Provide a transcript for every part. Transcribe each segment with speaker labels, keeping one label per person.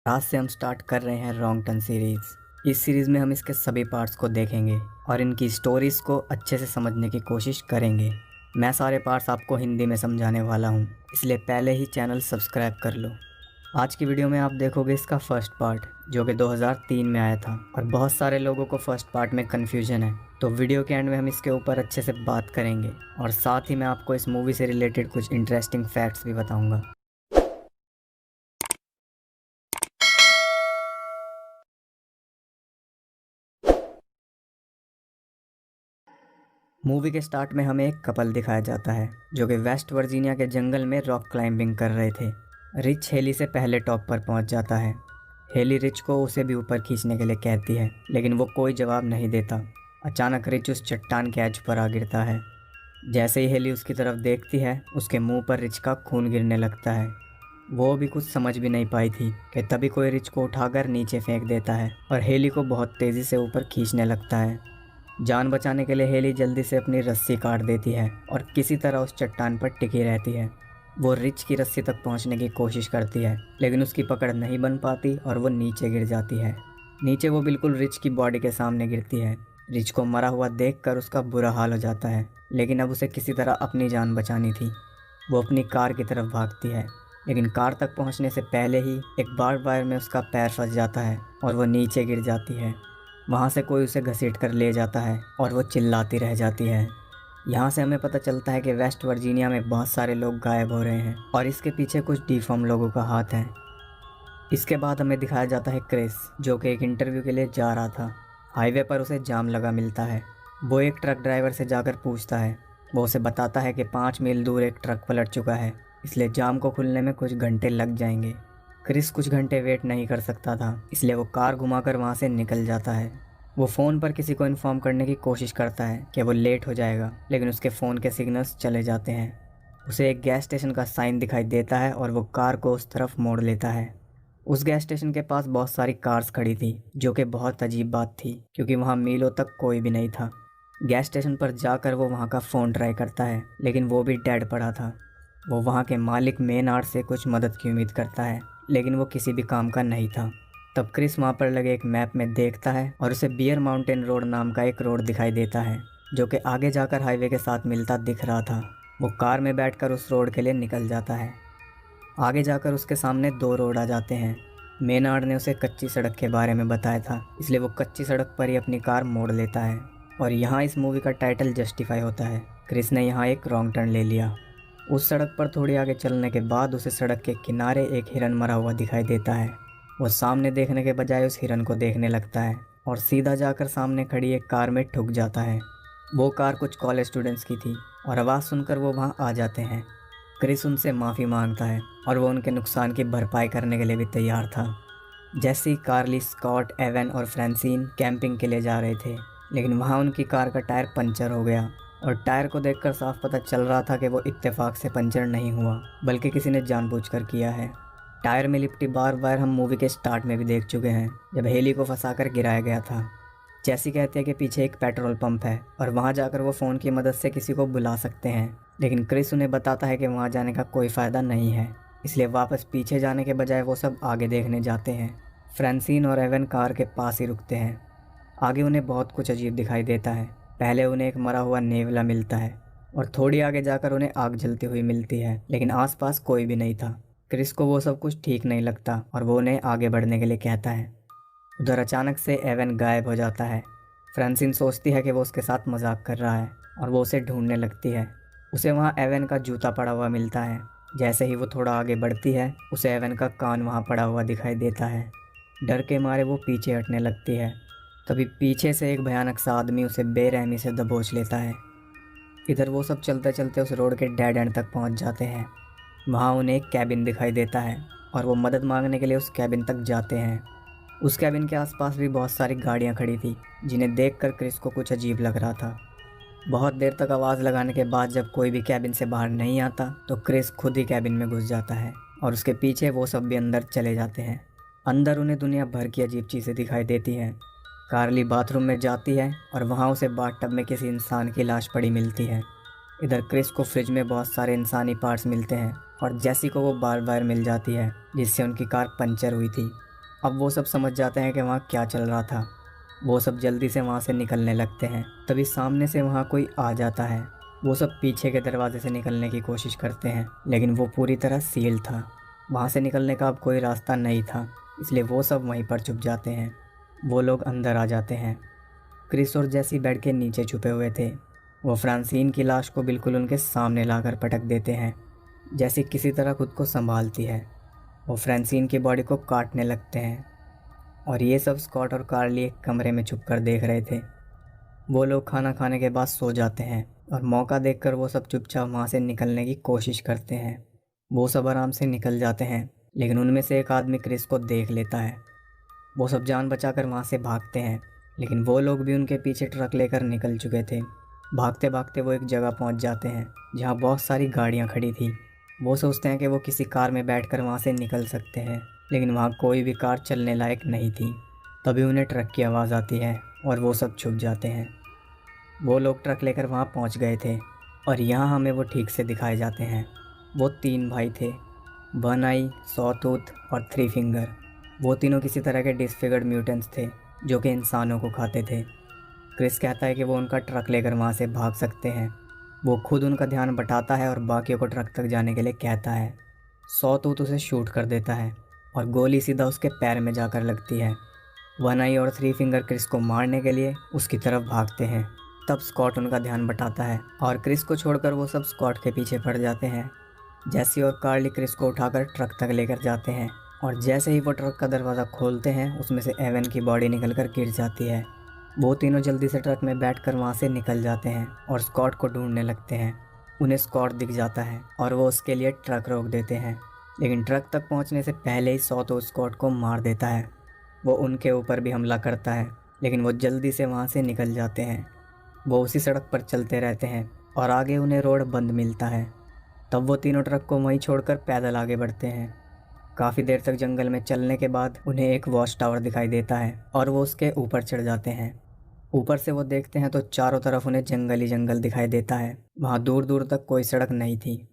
Speaker 1: आज से हम स्टार्ट कर रहे हैं रॉन्ग टर्न सीरीज़। इस सीरीज़ में हम इसके सभी पार्ट्स को देखेंगे और इनकी स्टोरीज़ को अच्छे से समझने की कोशिश करेंगे। मैं सारे पार्ट्स आपको हिंदी में समझाने वाला हूँ, इसलिए पहले ही चैनल सब्सक्राइब कर लो। आज की वीडियो में आप देखोगे इसका फर्स्ट पार्ट, जो कि 2003 में आया था और बहुत सारे लोगों को फर्स्ट पार्ट में कन्फ्यूजन है। तो वीडियो के एंड में हम इसके ऊपर अच्छे से बात करेंगे और साथ ही मैं आपको इस मूवी से रिलेटेड कुछ इंटरेस्टिंग फैक्ट्स भी बताऊँगा। मूवी के स्टार्ट में हमें एक कपल दिखाया जाता है जो कि वेस्ट वर्जीनिया के जंगल में रॉक क्लाइंबिंग कर रहे थे। रिच हेली से पहले टॉप पर पहुंच जाता है। हेली रिच को उसे भी ऊपर खींचने के लिए कहती है, लेकिन वो कोई जवाब नहीं देता। अचानक रिच उस चट्टान के एज पर आ गिरता है। जैसे ही हेली उसकी तरफ देखती है, उसके मुंह पर रिच का खून गिरने लगता है। वो भी कुछ समझ भी नहीं पाई थी कि तभी कोई रिच को उठाकर नीचे फेंक देता है और हेली को बहुत तेज़ी से ऊपर खींचने लगता है। जान बचाने के लिए हेली जल्दी से अपनी रस्सी काट देती है और किसी तरह उस चट्टान पर टिकी रहती है। वो रिच की रस्सी तक पहुंचने की कोशिश करती है, लेकिन उसकी पकड़ नहीं बन पाती और वो नीचे गिर जाती है। नीचे वो बिल्कुल रिच की बॉडी के सामने गिरती है। रिच को मरा हुआ देखकर उसका बुरा हाल हो जाता है, लेकिन अब उसे किसी तरह अपनी जान बचानी थी। वो अपनी कार की तरफ भागती है, लेकिन कार तक पहुंचने से पहले ही एक बार्ब वायर में उसका पैर फंस जाता है और वो नीचे गिर जाती है। वहाँ से कोई उसे घसीट कर ले जाता है और वो चिल्लाती रह जाती है। यहाँ से हमें पता चलता है कि वेस्ट वर्जीनिया में बहुत सारे लोग गायब हो रहे हैं और इसके पीछे कुछ डिफॉर्म लोगों का हाथ है। इसके बाद हमें दिखाया जाता है क्रिस, जो कि एक इंटरव्यू के लिए जा रहा था। हाईवे पर उसे जाम लगा मिलता है। वो एक ट्रक ड्राइवर से जाकर पूछता है। वो उसे बताता है कि 5 मील दूर एक ट्रक पलट चुका है, इसलिए जाम को खुलने में कुछ घंटे लग जाएंगे। क्रिस कुछ घंटे वेट नहीं कर सकता था, इसलिए वो कार घुमाकर वहाँ से निकल जाता है। वो फ़ोन पर किसी को इन्फॉर्म करने की कोशिश करता है कि वो लेट हो जाएगा, लेकिन उसके फ़ोन के सिग्नल्स चले जाते हैं। उसे एक गैस स्टेशन का साइन दिखाई देता है और वो कार को उस तरफ मोड़ लेता है। उस गैस स्टेशन के पास बहुत सारी कार्स खड़ी थी, जो कि बहुत अजीब बात थी क्योंकि वहाँ मीलों तक कोई भी नहीं था। गैस स्टेशन पर जाकर वो वहाँ का फ़ोन ट्राई करता है, लेकिन वो भी डेड पड़ा था। वो वहाँ के मालिक मेनार्ड से कुछ मदद की उम्मीद करता है, लेकिन वो किसी भी काम का नहीं था। तब क्रिस वहाँ पर लगे एक मैप में देखता है और उसे बियर माउंटेन रोड नाम का एक रोड दिखाई देता है, जो कि आगे जाकर हाईवे के साथ मिलता दिख रहा था। वो कार में बैठकर उस रोड के लिए निकल जाता है। आगे जाकर उसके सामने 2 रोड आ जाते हैं। मेनार्ड ने उसे कच्ची सड़क के बारे में बताया था, इसलिए वो कच्ची सड़क पर ही अपनी कार मोड़ लेता है। और यहाँ इस मूवी का टाइटल जस्टिफाई होता है। क्रिस ने यहाँ एक रॉन्ग टर्न ले लिया। उस सड़क पर थोड़ी आगे चलने के बाद उसे सड़क के किनारे एक हिरन मरा हुआ दिखाई देता है। वो सामने देखने के बजाय उस हिरन को देखने लगता है और सीधा जाकर सामने खड़ी एक कार में ठुक जाता है। वो कार कुछ कॉलेज स्टूडेंट्स की थी और आवाज़ सुनकर वो वहाँ आ जाते हैं। क्रिस उनसे माफ़ी मांगता है और वो उनके नुकसान की भरपाई करने के लिए भी तैयार था। जैसे ही कार्ली, स्कॉट, एवन और फ्रांसिन कैंपिंग के लिए जा रहे थे, लेकिन वहाँ उनकी कार का टायर पंचर हो गया और टायर को देखकर साफ पता चल रहा था कि वो इत्तेफाक से पंचर नहीं हुआ, बल्कि किसी ने जानबूझकर किया है। टायर में लिपटी बार्ब वायर हम मूवी के स्टार्ट में भी देख चुके हैं, जब हेली को फंसाकर गिराया गया था। जैसी कहती है कि पीछे एक पेट्रोल पंप है और वहाँ जाकर वो फ़ोन की मदद से किसी को बुला सकते हैं, लेकिन क्रिस उन्हें बताता है कि वहाँ जाने का कोई फ़ायदा नहीं है, इसलिए वापस पीछे जाने के बजाय वो सब आगे देखने जाते हैं। फ्रांसिन और एवन कार के पास ही रुकते हैं। आगे उन्हें बहुत कुछ अजीब दिखाई देता है। पहले उन्हें एक मरा हुआ नेवला मिलता है और थोड़ी आगे जाकर उन्हें आग जलती हुई मिलती है, लेकिन आसपास कोई भी नहीं था। क्रिस को वो सब कुछ ठीक नहीं लगता और वो उन्हें आगे बढ़ने के लिए कहता है। उधर अचानक से एवन गायब हो जाता है। फ्रांसिन सोचती है कि वो उसके साथ मजाक कर रहा है और वो उसे ढूंढने लगती है। उसे वहाँ एवन का जूता पड़ा हुआ मिलता है। जैसे ही वो थोड़ा आगे बढ़ती है, उसे एवन का कान वहाँ पड़ा हुआ दिखाई देता है। डर के मारे वो पीछे हटने लगती है। तभी पीछे से एक भयानक सा आदमी उसे बेरहमी से दबोच लेता है। इधर वो सब चलते चलते उस रोड के डेड एंड तक पहुँच जाते हैं। वहाँ उन्हें एक कैबिन दिखाई देता है और वो मदद मांगने के लिए उस कैबिन तक जाते हैं। उस कैबिन के आसपास भी बहुत सारी गाड़ियाँ खड़ी थी, जिन्हें देखकर क्रिस को कुछ अजीब लग रहा था। बहुत देर तक आवाज़ लगाने के बाद जब कोई भी कैबिन से बाहर नहीं आता, तो क्रिस खुद ही कैबिन में घुस जाता है और उसके पीछे वो सब भी अंदर चले जाते हैं। अंदर उन्हें दुनिया भर की अजीब चीज़ें दिखाई देती हैं। कार्ली बाथरूम में जाती है और वहाँ उसे बाथटब में किसी इंसान की लाश पड़ी मिलती है। इधर क्रिस को फ्रिज में बहुत सारे इंसानी पार्ट्स मिलते हैं और जैसी को वो बार बार मिल जाती है, जिससे उनकी कार पंचर हुई थी। अब वो सब समझ जाते हैं कि वहाँ क्या चल रहा था। वो सब जल्दी से वहाँ से निकलने लगते हैं। तभी सामने से वहाँ कोई आ जाता है। वो सब पीछे के दरवाजे से निकलने की कोशिश करते हैं, लेकिन वो पूरी तरह सील था। वहाँ से निकलने का अब कोई रास्ता नहीं था, इसलिए वो सब वहीं पर छुप जाते हैं। वो लोग अंदर आ जाते हैं। क्रिस और जैसी बेड के नीचे छुपे हुए थे। वो फ्रांसीन की लाश को बिल्कुल उनके सामने लाकर पटक देते हैं। जैसी किसी तरह खुद को संभालती है, वो फ्रांसीन की बॉडी को काटने लगते हैं। और ये सब स्कॉट और कार्ली एक कमरे में छुपकर देख रहे थे। वो लोग खाना खाने के बाद सो जाते हैं और मौका देखकर वो सब चुपचाप वहाँ से निकलने की कोशिश करते हैं। वो सब आराम से निकल जाते हैं, लेकिन उनमें से एक आदमी क्रिस को देख लेता है। वो सब जान बचाकर वहाँ से भागते हैं, लेकिन वो लोग भी उनके पीछे ट्रक लेकर निकल चुके थे। भागते भागते वो एक जगह पहुँच जाते हैं जहाँ बहुत सारी गाड़ियाँ खड़ी थी। वो सोचते हैं कि वो किसी कार में बैठकर वहाँ से निकल सकते हैं, लेकिन वहाँ कोई भी कार चलने लायक नहीं थी। तभी उन्हें ट्रक की आवाज़ आती है और वो सब छुप जाते हैं। वो लोग ट्रक लेकर वहाँ पहुँच गए थे और यहाँ हमें वो ठीक से दिखाए जाते हैं। वो 3 भाई थे, वन आई, सॉटूथ और थ्री फिंगर। वो तीनों किसी तरह के डिसफिगर्ड म्यूटेंट्स थे जो कि इंसानों को खाते थे। क्रिस कहता है कि वो उनका ट्रक लेकर वहाँ से भाग सकते हैं। वो खुद उनका ध्यान बटाता है और बाकियों को ट्रक तक जाने के लिए कहता है। सॉटूथ उसे शूट कर देता है और गोली सीधा उसके पैर में जाकर लगती है। वन आई और थ्री फिंगर क्रिस को मारने के लिए उसकी तरफ भागते हैं। तब स्कॉट उनका ध्यान बटाता है और क्रिस को छोड़कर वो सब स्कॉट के पीछे पड़ जाते हैं। जैसी और कार्ली क्रिस को उठाकर ट्रक तक लेकर जाते हैं और जैसे ही वो ट्रक का दरवाज़ा खोलते हैं, उसमें से एवन की बॉडी निकलकर गिर जाती है। वो तीनों जल्दी से ट्रक में बैठकर वहाँ से निकल जाते हैं और स्कॉट को ढूंढने लगते हैं। उन्हें स्कॉट दिख जाता है और वो उसके लिए ट्रक रोक देते हैं, लेकिन ट्रक तक पहुँचने से पहले ही सॉटो स्कॉट को मार देता है। वो उनके ऊपर भी हमला करता है, लेकिन वो जल्दी से वहाँ से निकल जाते हैं। वो उसी सड़क पर चलते रहते हैं और आगे उन्हें रोड बंद मिलता है। तब वो तीनों ट्रक को वहीं छोड़कर पैदल आगे बढ़ते हैं। काफ़ी देर तक जंगल में चलने के बाद उन्हें एक वॉच टावर दिखाई देता है और वो उसके ऊपर चढ़ जाते हैं। ऊपर से वो देखते हैं तो चारों तरफ उन्हें जंगल ही जंगल दिखाई देता है। वहाँ दूर दूर तक कोई सड़क नहीं थी।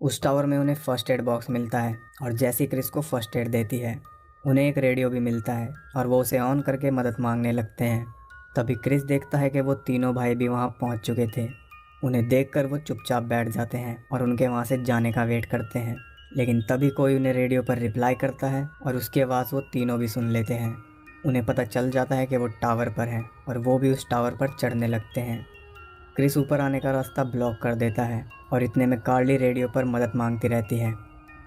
Speaker 1: उस टावर में उन्हें फर्स्ट एड बॉक्स मिलता है और जैसी क्रिस को फर्स्ट एड देती है, उन्हें एक रेडियो भी मिलता है और वो उसे ऑन करके मदद मांगने लगते हैं। तभी क्रिस देखता है कि वो तीनों भाई भी वहाँ पहुँच चुके थे। उन्हें देखकर वो चुपचाप बैठ जाते हैं और उनके वहाँ से जाने का वेट करते हैं, लेकिन तभी कोई उन्हें रेडियो पर रिप्लाई करता है और उसकी आवाज़ वो तीनों भी सुन लेते हैं। उन्हें पता चल जाता है कि वो टावर पर हैं और वो भी उस टावर पर चढ़ने लगते हैं। क्रिस ऊपर आने का रास्ता ब्लॉक कर देता है और इतने में कार्ली रेडियो पर मदद मांगती रहती है।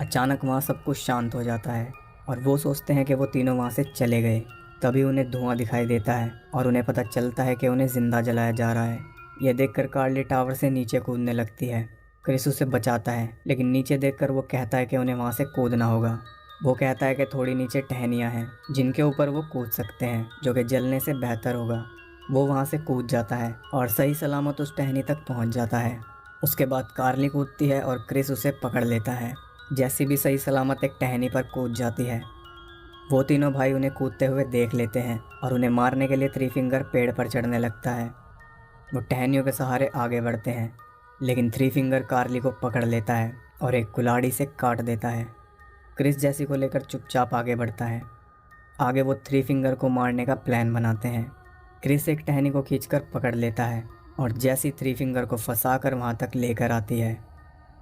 Speaker 1: अचानक वहाँ सब कुछ शांत हो जाता है और वो सोचते हैं कि वो तीनों वहाँ से चले गए। तभी उन्हें धुआं दिखाई देता है और उन्हें पता चलता है कि उन्हें ज़िंदा जलाया जा रहा है। यह देखकर कार्ली टावर से नीचे कूदने लगती है। क्रिस उसे बचाता है, लेकिन नीचे देखकर वो कहता है कि उन्हें वहाँ से कूदना होगा। वो कहता है कि थोड़ी नीचे टहनियाँ हैं जिनके ऊपर वो कूद सकते हैं, जो कि जलने से बेहतर होगा। वो वहाँ से कूद जाता है और सही सलामत उस टहनी तक पहुँच जाता है। उसके बाद कार्ली कूदती है और क्रिस उसे पकड़ लेता है। जैसी भी सही सलामत एक टहनी पर कूद जाती है। वो तीनों भाई उन्हें कूदते हुए देख लेते हैं और उन्हें मारने के लिए थ्री फिंगर पेड़ पर चढ़ने लगता है। वो टहनियों के सहारे आगे बढ़ते हैं, लेकिन थ्री फिंगर कार्ली को पकड़ लेता है और एक कुल्हाड़ी से काट देता है। क्रिस जैसी को लेकर चुपचाप आगे बढ़ता है। आगे वो थ्री फिंगर को मारने का प्लान बनाते हैं। क्रिस एक टहनी को खींचकर पकड़ लेता है और जैसी थ्री फिंगर को फंसाकर वहाँ तक लेकर आती है।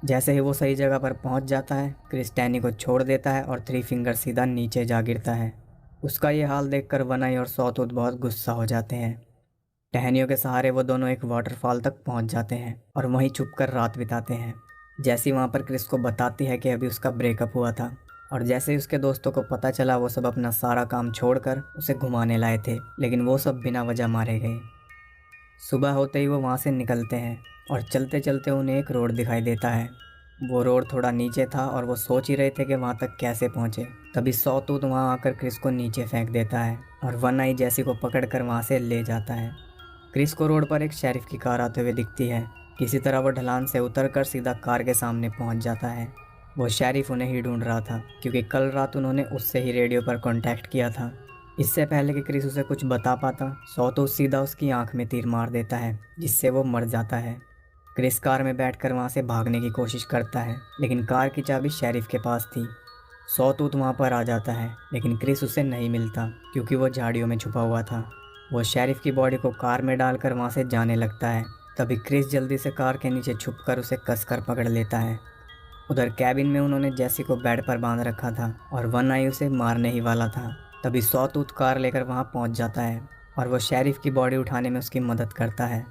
Speaker 1: जैसे ही वो सही जगह पर पहुँच जाता है, क्रिस टहनी को छोड़ देता है और थ्री फिंगर सीधा नीचे जा गिरता है। उसका ये हाल देखकर वन आई और सॉटूथ बहुत गुस्सा हो जाते हैं। टहनियों के सहारे वो दोनों एक वाटरफॉल तक पहुंच जाते हैं और वहीं छुपकर रात बिताते हैं। जैसी वहाँ पर क्रिस को बताती है कि अभी उसका ब्रेकअप हुआ था और जैसे ही उसके दोस्तों को पता चला, वो सब अपना सारा काम छोड़कर उसे घुमाने लाए थे, लेकिन वो सब बिना वजह मारे गए। सुबह होते ही वो वहाँ से निकलते हैं और चलते चलते उन्हें एक रोड दिखाई देता है। वो रोड थोड़ा नीचे था और वो सोच ही रहे थे कि वहाँ तक कैसे पहुँचे। तभी सॉटूथ वहाँ आकर क्रिस को नीचे फेंक देता है और वन आई जैसी को पकड़कर वहाँ से ले जाता है। क्रिस को रोड पर एक शेरिफ की कार आते हुए दिखती है। किसी तरह वो ढलान से उतरकर सीधा कार के सामने पहुंच जाता है। वो शेरिफ उन्हें ही ढूंढ रहा था, क्योंकि कल रात उन्होंने उससे ही रेडियो पर कांटेक्ट किया था। इससे पहले कि क्रिस उसे कुछ बता पाता, सॉटूथ सीधा उसकी आंख में तीर मार देता है, जिससे वो मर जाता है। क्रिस कार में बैठकर वहाँ से भागने की कोशिश करता है, लेकिन कार की चाबी शेरिफ के पास थी। सॉटूथ वहाँ पर आ जाता है, लेकिन क्रिस उसे नहीं मिलता क्योंकि वो झाड़ियों में छुपा हुआ था। वो शेरिफ की बॉडी को कार में डालकर वहाँ से जाने लगता है। तभी क्रिस जल्दी से कार के नीचे छुपकर उसे कसकर पकड़ लेता है। उधर कैबिन में उन्होंने जेसी को बेड पर बांध रखा था और वन आई उसे मारने ही वाला था। तभी सॉटूथ कार लेकर वहाँ पहुँच जाता है और वो शेरिफ की बॉडी उठाने में उसकी मदद करता है।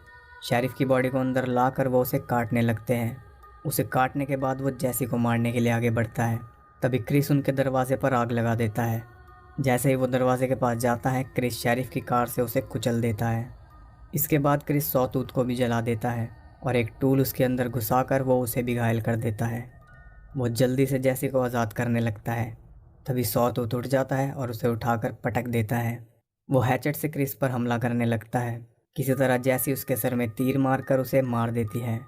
Speaker 1: शेरिफ की बॉडी को अंदर लाकर वो उसे काटने लगते हैं। उसे काटने के बाद वो जेसी को मारने के लिए आगे बढ़ता है। तभी क्रिस उनके दरवाजे पर आग लगा देता है। जैसे ही वो दरवाजे के पास जाता है, क्रिस शेरिफ की कार से उसे कुचल देता है। इसके बाद क्रिस सॉटूथ को भी जला देता है और एक टूल उसके अंदर घुसाकर वो उसे भी घायल कर देता है। वो जल्दी से जेसी को आज़ाद करने लगता है। तभी सॉटूथ उठ जाता है और उसे उठाकर पटक देता है। वो हैचेट से क्रिस पर हमला करने लगता है। किसी तरह जेसी उसके सर में तीर मारकर उसे मार देती है।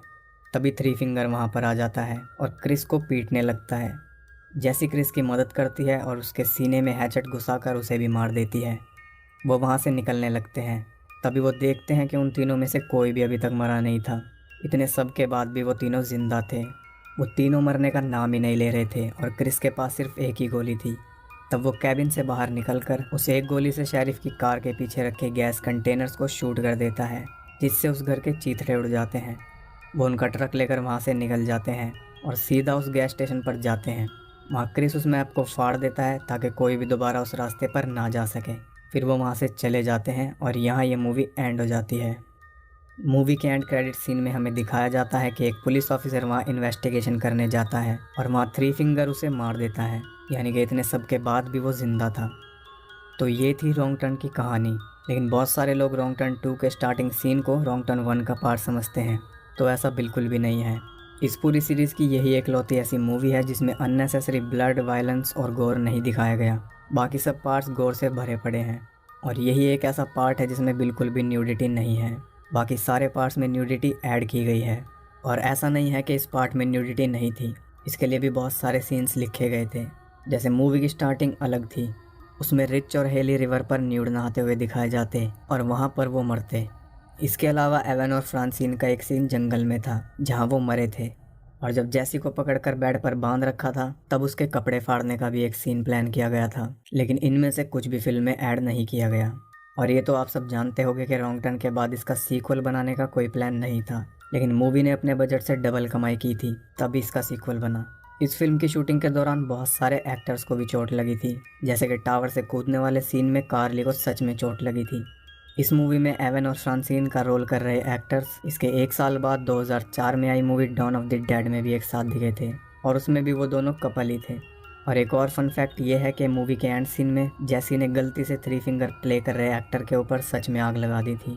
Speaker 1: तभी थ्री फिंगर वहाँ पर आ जाता है और क्रिस को पीटने लगता है। जेसी क्रिस की मदद करती है और उसके सीने में हैचेट घुसाकर उसे भी मार देती है। वो वहाँ से निकलने लगते हैं। तभी वो देखते हैं कि उन तीनों में से कोई भी अभी तक मरा नहीं था। इतने सब के बाद भी वो तीनों जिंदा थे। वो तीनों मरने का नाम ही नहीं ले रहे थे और क्रिस के पास सिर्फ एक ही गोली थी। तब वो कैबिन से बाहर निकलकर उस एक गोली से शेरिफ की कार के पीछे रखे गैस कंटेनर्स को शूट कर देता है, जिससे उस घर के चीथड़े उड़ जाते हैं। वो उनका ट्रक लेकर वहाँ से निकल जाते हैं और सीधा उस गैस स्टेशन पर जाते हैं। वहाँ क्रिस उस मैप को फाड़ देता है ताकि कोई भी दोबारा उस रास्ते पर ना जा सके। फिर वो वहाँ से चले जाते हैं और यहाँ ये मूवी एंड हो जाती है। मूवी के एंड क्रेडिट सीन में हमें दिखाया जाता है कि एक पुलिस ऑफिसर वहाँ इन्वेस्टिगेशन करने जाता है और वहाँ थ्री फिंगर उसे मार देता है, यानी कि इतने सब के बाद भी वो जिंदा था। तो ये थी रॉन्ग टर्न की कहानी। लेकिन बहुत सारे लोग रॉन्ग टर्न 2 के स्टार्टिंग सीन को रॉन्ग टर्न 1 का पार्ट समझते हैं, तो ऐसा बिल्कुल भी नहीं है। इस पूरी सीरीज़ की यही एकलौती ऐसी मूवी है जिसमें अननेसेसरी ब्लड, वायलेंस और गोर नहीं दिखाया गया। बाकी सब पार्ट्स गोर से भरे पड़े हैं और यही एक ऐसा पार्ट है जिसमें बिल्कुल भी न्यूडिटी नहीं है। बाकी सारे पार्ट्स में न्यूडिटी ऐड की गई है। और ऐसा नहीं है कि इस पार्ट में न्यूडिटी नहीं थी, इसके लिए भी बहुत सारे सीन्स लिखे गए थे। जैसे मूवी की स्टार्टिंग अलग थी, उसमें रिच और हेली रिवर पर न्यूड नहाते हुए दिखाए जाते और वहाँ पर वो मरते। इसके अलावा एवन और फ्रांसिन का एक सीन जंगल में था जहाँ वो मरे थे। और जब जेसी को पकड़कर बेड पर बांध रखा था तब उसके कपड़े फाड़ने का भी एक सीन प्लान किया गया था, लेकिन इनमें से कुछ भी फिल्म में ऐड नहीं किया गया। और ये तो आप सब जानते होंगे कि रॉन्ग टर्न के बाद इसका सीक्वल बनाने का कोई प्लान नहीं था, लेकिन मूवी ने अपने बजट से डबल कमाई की थी तभी इसका सीक्वल बना। इस फिल्म की शूटिंग के दौरान बहुत सारे एक्टर्स को भी चोट लगी थी, जैसे कि टावर से कूदने वाले सीन में कार्ली को सच में चोट लगी थी। इस मूवी में एवन और फ्रांसिन का रोल कर रहे एक्टर्स इसके एक साल बाद 2004 में आई movie dawn of the dead में भी एक साथ दिखे थे और उसमें भी वो दोनों कपल ही थे। और एक और फन फैक्ट ये है कि मूवी के एंड सीन में जेसी ने गलती से थ्री फिंगर प्ले कर रहे एक्टर के ऊपर सच में आग लगा दी थी।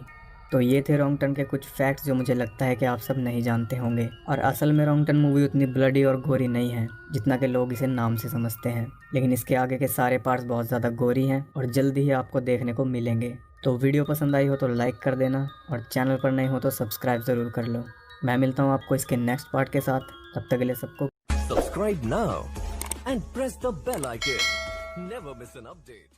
Speaker 1: तो ये थे रॉन्ग टर्न के कुछ फैक्ट्स जो मुझे लगता है कि आप सब नहीं जानते होंगे। और असल में रॉन्ग टर्न मूवी उतनी ब्लडी और गोरी नहीं है जितना कि लोग इसे नाम से समझते हैं, लेकिन इसके आगे के सारे पार्ट्स बहुत ज़्यादा गोरी हैं और जल्दी ही आपको देखने को मिलेंगे। तो वीडियो पसंद आई हो तो लाइक कर देना और चैनल पर नए हो तो सब्सक्राइब ज़रूर कर लो। मैं मिलता हूँ आपको इसके नेक्स्ट पार्ट के साथ, तब तक के लिए सबको
Speaker 2: Subscribe now and press the bell icon. Never miss an update.